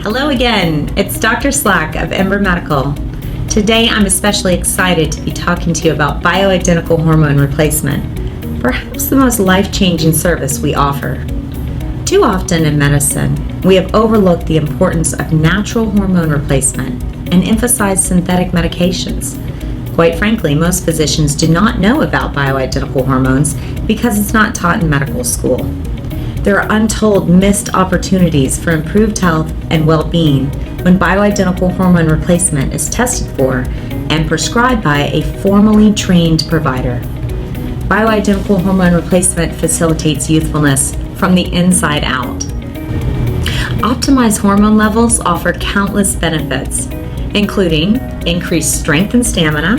Hello again, it's Dr. Slack of Imber Medical. Today I'm especially excited to be talking to you about bioidentical hormone replacement, perhaps the most life-changing service we offer. Too often in medicine, we have overlooked the importance of natural hormone replacement and emphasized synthetic medications. Quite frankly, most physicians do not know about bioidentical hormones because it's not taught in medical school. There are untold missed opportunities for improved health and well-being when bioidentical hormone replacement is tested for and prescribed by a formally trained provider. Bioidentical hormone replacement facilitates youthfulness from the inside out. Optimized hormone levels offer countless benefits, including increased strength and stamina,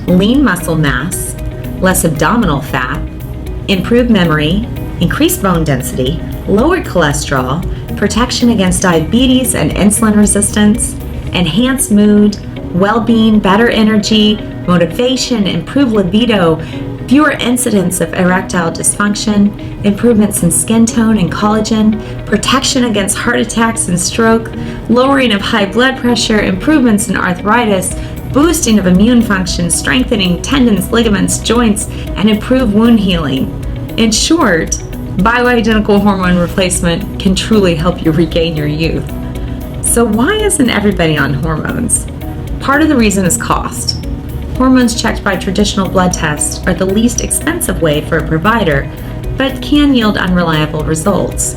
lean muscle mass, less abdominal fat, improved memory, increased bone density, lowered cholesterol, protection against diabetes and insulin resistance, enhanced mood, well-being, better energy, motivation, improved libido, fewer incidents of erectile dysfunction, improvements in skin tone and collagen, protection against heart attacks and stroke, lowering of high blood pressure, improvements in arthritis, boosting of immune function, strengthening tendons, ligaments, joints, and improved wound healing. In short, bioidentical hormone replacement can truly help you regain your youth. So why isn't everybody on hormones? Part of the reason is cost. Hormones checked by traditional blood tests are the least expensive way for a provider, but can yield unreliable results.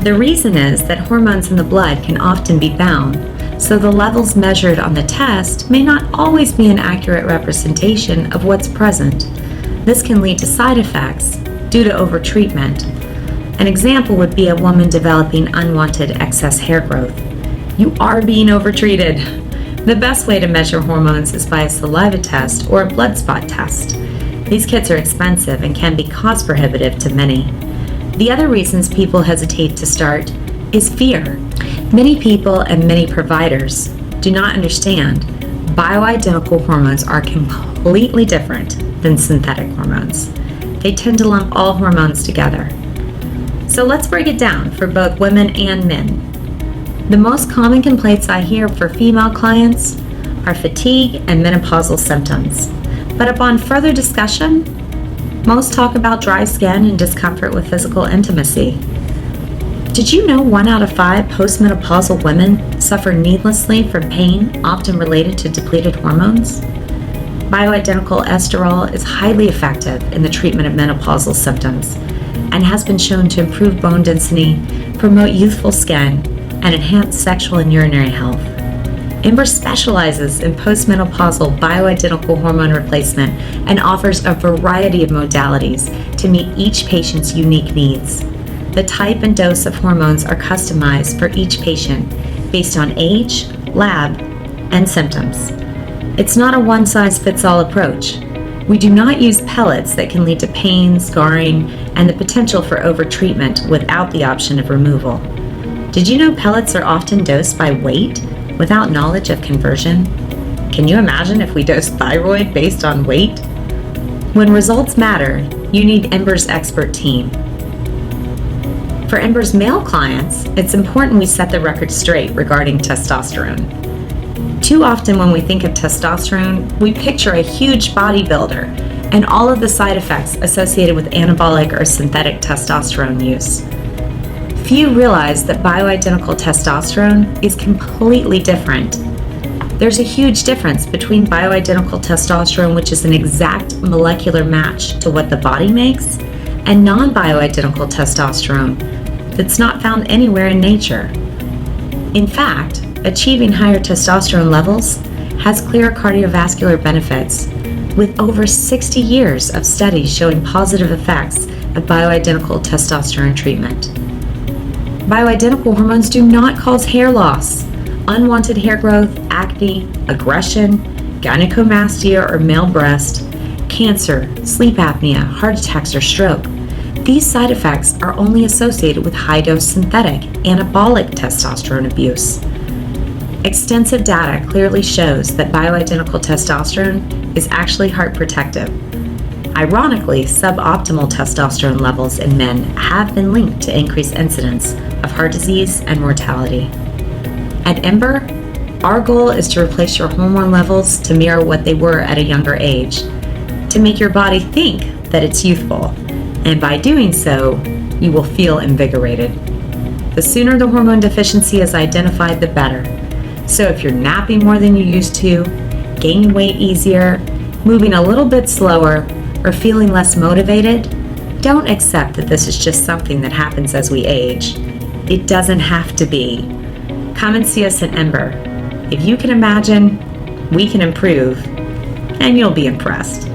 The reason is that hormones in the blood can often be bound, so the levels measured on the test may not always be an accurate representation of what's present. This can lead to side effects due to overtreatment. An example would be a woman developing unwanted excess hair growth. You are being overtreated. The best way to measure hormones is by a saliva test or a blood spot test. These kits are expensive and can be cost prohibitive to many. The other reasons people hesitate to start is fear. Many people and many providers do not understand bioidentical hormones are completely different than synthetic hormones. They tend to lump all hormones together. So let's break it down for both women and men. The most common complaints I hear for female clients are fatigue and menopausal symptoms. But upon further discussion, most talk about dry skin and discomfort with physical intimacy. Did you know 1 out of 5 postmenopausal women suffer needlessly from pain, often related to depleted hormones? Bioidentical esterol is highly effective in the treatment of menopausal symptoms and has been shown to improve bone density, promote youthful skin, and enhance sexual and urinary health. Imber specializes in postmenopausal bioidentical hormone replacement and offers a variety of modalities to meet each patient's unique needs. The type and dose of hormones are customized for each patient based on age, lab, and symptoms. It's not a one-size-fits-all approach. We do not use pellets that can lead to pain, scarring, and the potential for overtreatment without the option of removal. Did you know pellets are often dosed by weight without knowledge of conversion? Can you imagine if we dosed thyroid based on weight? When results matter, you need Imber's expert team. For Imber's male clients, it's important we set the record straight regarding testosterone. Too often when we think of testosterone, we picture a huge bodybuilder and all of the side effects associated with anabolic or synthetic testosterone use. Few realize that bioidentical testosterone is completely different. There's a huge difference between bioidentical testosterone, which is an exact molecular match to what the body makes, and non-bioidentical testosterone that's not found anywhere in nature. In fact, achieving higher testosterone levels has clear cardiovascular benefits, with over 60 years of studies showing positive effects of bioidentical testosterone treatment. Bioidentical hormones do not cause hair loss, unwanted hair growth, acne, aggression, gynecomastia or male breast, cancer, sleep apnea, heart attacks, or stroke. These side effects are only associated with high-dose synthetic anabolic testosterone abuse. Extensive data clearly shows that bioidentical testosterone is actually heart protective. Ironically, suboptimal testosterone levels in men have been linked to increased incidence of heart disease and mortality. At Imber, our goal is to replace your hormone levels to mirror what they were at a younger age, to make your body think that it's youthful, and by doing so, you will feel invigorated. The sooner the hormone deficiency is identified, the better. So if you're napping more than you used to, gaining weight easier, moving a little bit slower, or feeling less motivated, don't accept that this is just something that happens as we age. It doesn't have to be. Come and see us at Imber. If you can imagine, we can improve, and you'll be impressed.